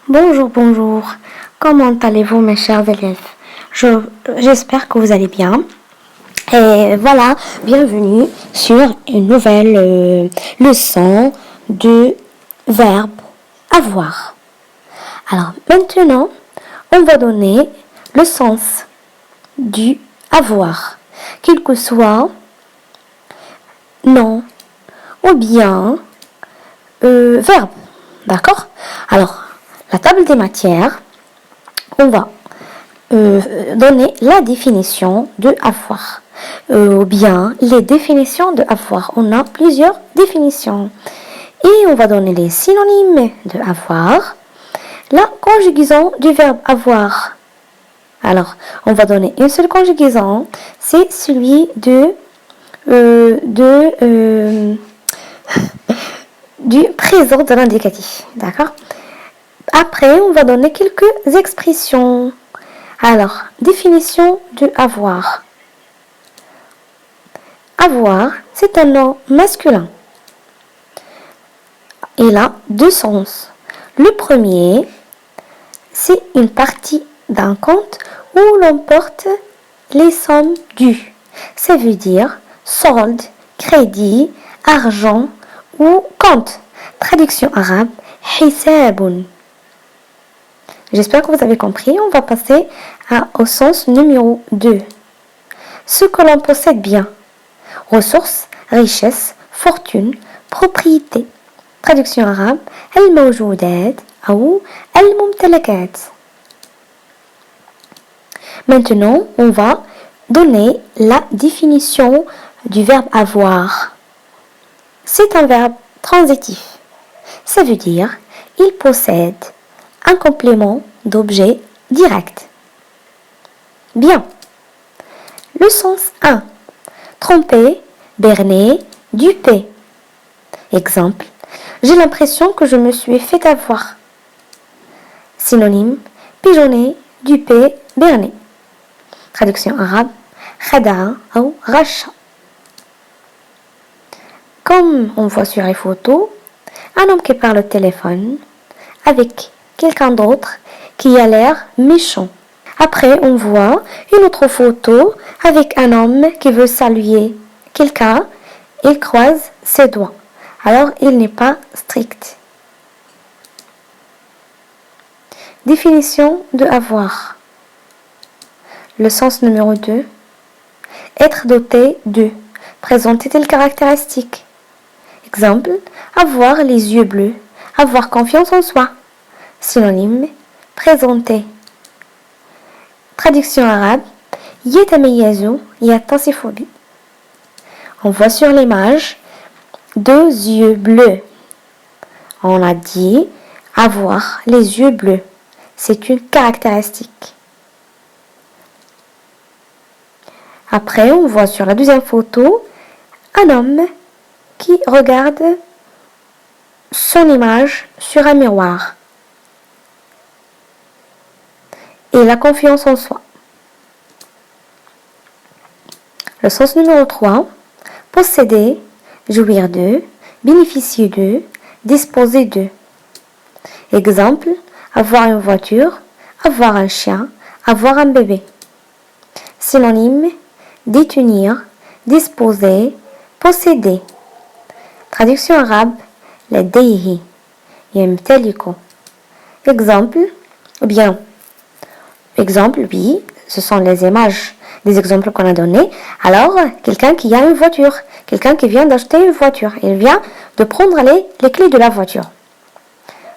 Bonjour, bonjour. Comment allez-vous, mes chers élèves? J'espère que vous allez bien. Et voilà, bienvenue sur une nouvelle leçon de verbe avoir. Alors maintenant, on va donner le sens du avoir, qu'il que soit nom ou bien verbe. D'accord? Alors, la table des matières, on va donner la définition de avoir. Ou bien les définitions de avoir. On a plusieurs définitions. Et on va donner les synonymes de avoir. La conjugaison du verbe avoir. Alors, on va donner une seule conjugaison. C'est celui du présent de l'indicatif. D'accord? Après, on va donner quelques expressions. Alors, définition de avoir. Avoir, c'est un nom masculin. Il a deux sens. Le premier, c'est une partie d'un compte où l'on porte les sommes dues. Ça veut dire solde, crédit, argent ou compte. Traduction arabe, hisabun. J'espère que vous avez compris. On va passer au sens numéro 2. Ce que l'on possède bien. Ressources, richesse, fortune, propriété. Traduction arabe, al-mawjoudat ou al-mumtalakat. Maintenant, on va donner la définition du verbe avoir. C'est un verbe transitif. Ça veut dire il possède un complément d'objet direct. Bien. Le sens 1. Tromper, berner, duper. Exemple. J'ai l'impression que je me suis fait avoir. Synonyme. Pigeonner, duper, berner. Traduction arabe. Khada'a ou racha. Comme on voit sur les photos, un homme qui parle au téléphone avec quelqu'un d'autre qui a l'air méchant. Après, on voit une autre photo avec un homme qui veut saluer quelqu'un. Il croise ses doigts. Alors, il n'est pas strict. Définition de avoir. Le sens numéro 2. Être doté de. Présenter telle caractéristique. Exemple, avoir les yeux bleus. Avoir confiance en soi. Synonyme, présenter. Traduction arabe, yetamayazu yattasifu. On voit sur l'image 2 yeux bleus. On a dit avoir les yeux bleus. C'est une caractéristique. Après, on voit sur la deuxième photo un homme qui regarde son image sur un miroir. Et la confiance en soi. Le sens numéro 3, posséder, jouir de, bénéficier de, disposer de. Exemple, avoir une voiture, avoir un chien, avoir un bébé. Synonyme, détenir, disposer, posséder. Traduction arabe, ladayhi, yamtaliku. Exemple, oui, ce sont les images des exemples qu'on a donnés. Alors, quelqu'un qui a une voiture, quelqu'un qui vient d'acheter une voiture, il vient de prendre les clés de la voiture.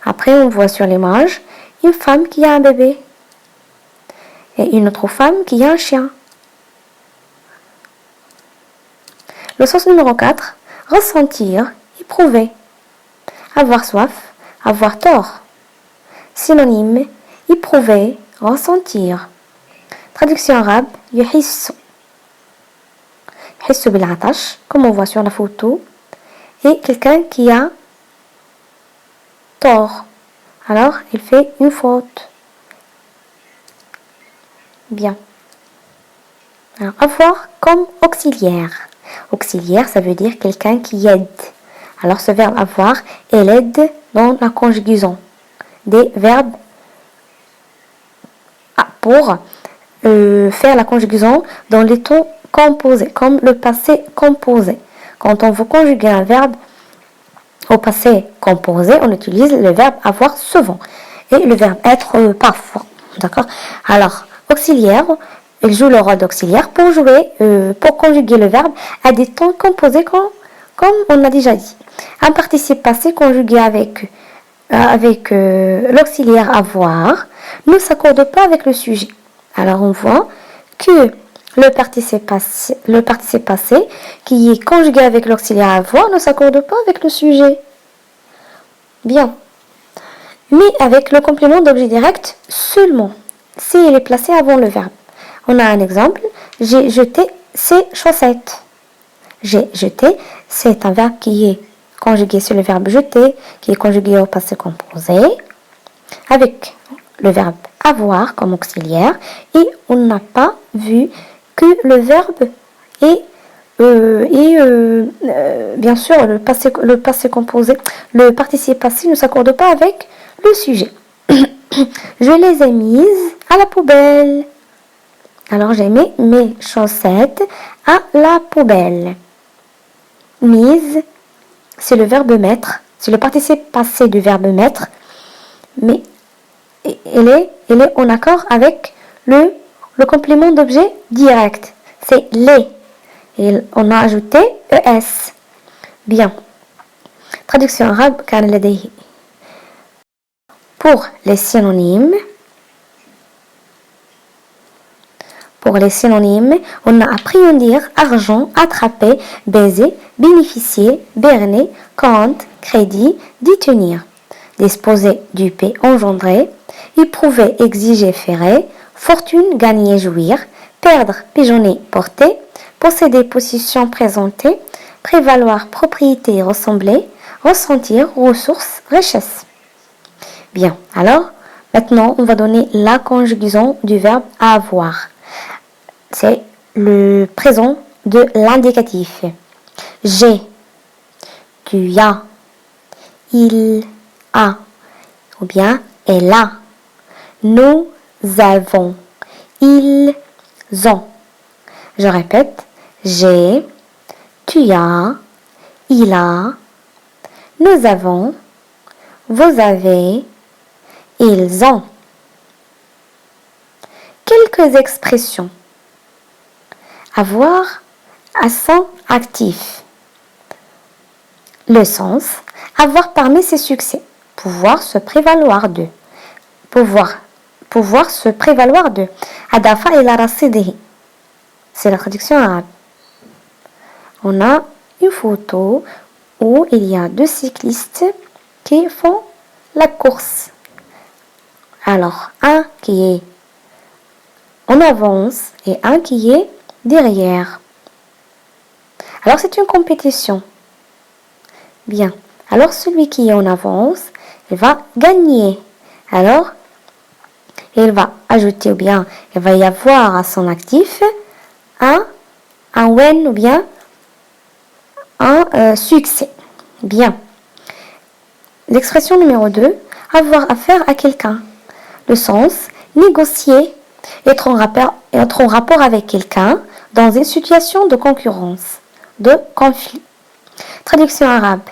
Après, on voit sur l'image une femme qui a un bébé et une autre femme qui a un chien. Le sens numéro 4, ressentir, éprouver. Avoir soif, avoir tort. Synonyme, éprouver, ressentir. Traduction arabe, yuhissu. Yuhissu bil atash, comme on voit sur la photo, et quelqu'un qui a tort. Alors, il fait une faute. Bien. Alors, avoir comme auxiliaire. Auxiliaire, ça veut dire quelqu'un qui aide. Alors, ce verbe avoir, il aide dans la conjugaison des verbes pour faire la conjugaison dans les tons composés, comme le passé composé. Quand on veut conjuguer un verbe au passé composé, on utilise le verbe avoir souvent et le verbe être parfois. D'accord? Alors, auxiliaire, il joue le rôle d'auxiliaire pour conjuguer le verbe à des tons composés comme on a déjà dit. Un participe passé conjugué avec l'auxiliaire avoir ne s'accorde pas avec le sujet. Alors on voit que le participe passé qui est conjugué avec l'auxiliaire avoir ne s'accorde pas avec le sujet. Bien. Mais avec le complément d'objet direct seulement, s'il est placé avant le verbe. On a un exemple. J'ai jeté ses chaussettes. J'ai jeté, c'est un verbe qui est conjugué sur le verbe jeter, qui est conjugué au passé composé, avec le verbe avoir comme auxiliaire, et on n'a pas vu que le verbe est bien sûr le passé composé, le participe passé ne s'accorde pas avec le sujet. Je les ai mises à la poubelle. Alors j'ai mis mes chaussettes à la poubelle. Mise, c'est le verbe mettre, c'est le participe passé du verbe mettre, mais elle est en accord avec le complément d'objet direct. C'est les. Et on a ajouté ES. Bien. Traduction arabe, كان لديه. Pour les synonymes, on a appris à dire argent, attraper, baiser, bénéficier, berner, compte, crédit, détenir, disposer du P engendrer, éprouver, exiger, faire, fortune, gagner, jouir, perdre, pigeonner, porter, posséder, possession, présenter, prévaloir, propriété, ressembler, ressentir, ressources, richesse. Bien, alors, maintenant, on va donner la conjugaison du verbe avoir. C'est le présent de l'indicatif. J'ai, tu as, il a, ou bien elle a. Nous avons, ils ont. Je répète, j'ai, tu as, il a, nous avons, vous avez, ils ont. Quelques expressions. Avoir, accent actif. Le sens, avoir parmi ses succès. Pouvoir se prévaloir de. Pouvoir se prévaloir de. Adafa ila rasidihi. C'est la traduction arabe. On a une photo où il y a deux cyclistes qui font la course. Alors, un qui est en avance et un qui est derrière. Alors, c'est une compétition. Bien. Alors, celui qui est en avance, il va gagner. Alors, il va ajouter ou bien il va y avoir à son actif un win ou bien un succès. Bien. L'expression numéro 2, avoir affaire à quelqu'un. Le sens, négocier, être en rapport avec quelqu'un dans une situation de concurrence, de conflit. Traduction arabe.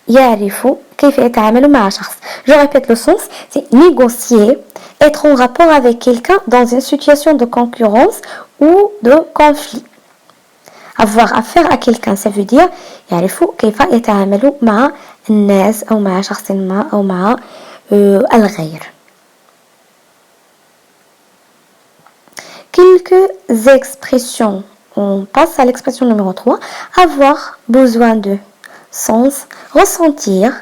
يعرف كيف يتعامل مع شخص. Je répète le sens, c'est négocier, être en rapport avec quelqu'un dans une situation de concurrence ou de conflit. Avoir affaire à quelqu'un, ça veut dire يعرف كيف يتعامل مع الناس أو مع شخص ما أو مع الغير. Quelques expressions. On passe à l'expression numéro 3. Avoir besoin de. Sens, ressentir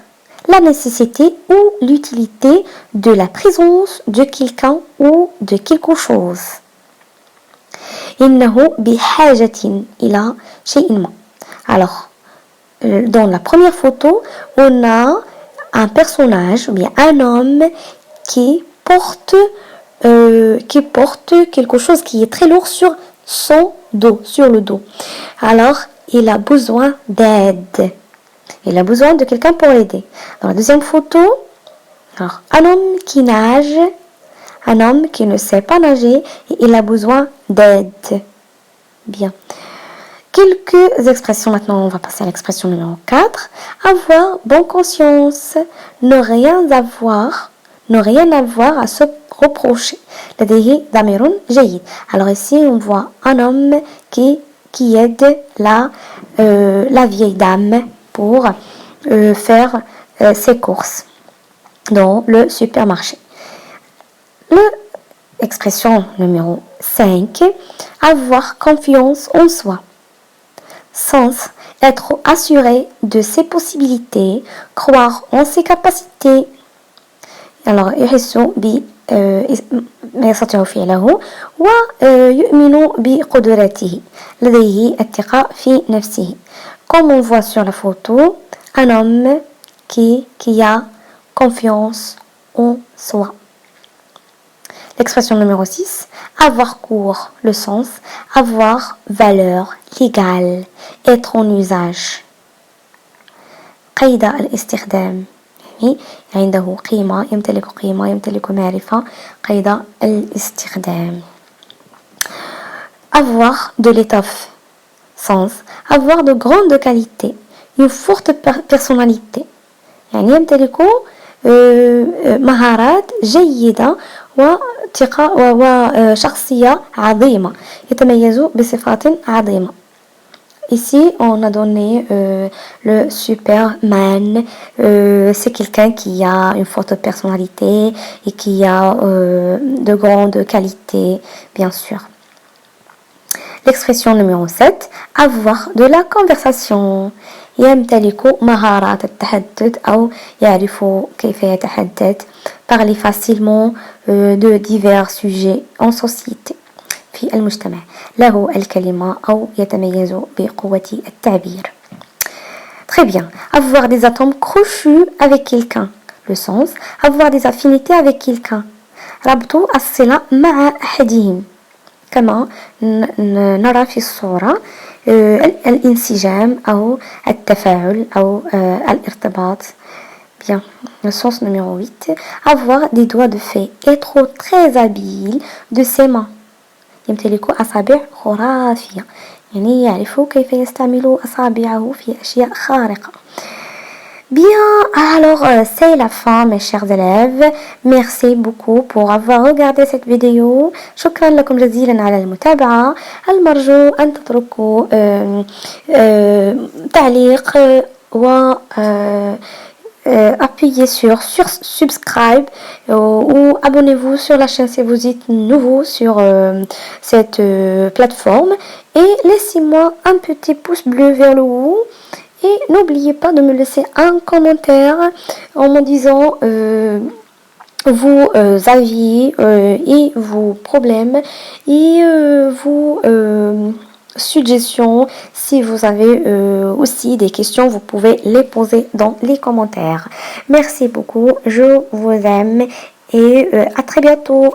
la nécessité ou l'utilité de la présence de quelqu'un ou de quelque chose. إنه بحاجة إلى شيء ما. Alors, dans la première photo, on a un personnage, ou bien un homme qui porte quelque chose qui est très lourd sur son dos, sur le dos. Alors, il a besoin d'aide. Il a besoin de quelqu'un pour l'aider. Dans la deuxième photo, Alors, un homme qui nage, un homme qui ne sait pas nager et il a besoin d'aide. Bien. Quelques expressions maintenant, on va passer à l'expression numéro 4. Avoir bonne conscience, ne rien avoir à se reprocher. لديه ضمير جيد. Alors ici, on voit un homme qui aide la vieille dame pour faire ses courses dans le supermarché. L'expression numéro 5, avoir confiance en soi. Sens, être assuré de ses possibilités, croire en ses capacités. Alors, يحس ما يستطيع فعله ويؤمن بقدراته لديه الثقة في نفسه. Comme on voit sur la photo, un homme qui a confiance en soi. L'expression numéro 6, avoir cours, le sens, avoir valeur légale, être en usage. قيد الاستخدام يعني عنده قيمة يمتلك معرفة قيد الاستخدام. Avoir de l'étoffe, sens, avoir de grande qualité, une forte personnalité يعني يمتلك مهارات جيدة وشخصية عظيمة يتميز بصفات عظيمة. Ici, on a donné le Superman. C'est quelqu'un qui a une forte personnalité et qui a de grandes qualités, bien sûr. L'expression numéro 7, avoir de la conversation. يمتلك مهارات التحدث أو يعرف كيف يتحدث. Parler facilement de divers sujets en société. في المجتمع له الكلمة أو يتميز بقوة التعبير. Très bien. Avoir des atomes crochus avec quelqu'un. Le sens. Avoir des affinités avec quelqu'un. ربط الصلة مع أحدهم. كما نرى في الصورة الانسجام أو التفاعل أو الارتباط. Bien. Le sens numéro 8. Avoir des doigts de fée. Être très habile de ses mains. يمتلك أصابع خرافية يعني يعرف كيف يستعمل أصابعه في أشياء خارقة. Bien, alors c'est la fin mes chers élèves. Merci beaucoup pour avoir regardé cette vidéo. شكرا لكم جزيلا على المتابعة. المرجو أن تتركوا تعليق و appuyez sur subscribe ou abonnez-vous sur la chaîne si vous êtes nouveau sur cette plateforme et laissez-moi un petit pouce bleu vers le haut et n'oubliez pas de me laisser un commentaire en me disant vos avis et vos problèmes et vos suggestions. Si vous avez aussi des questions, vous pouvez les poser dans les commentaires. Merci beaucoup, je vous aime et à très bientôt.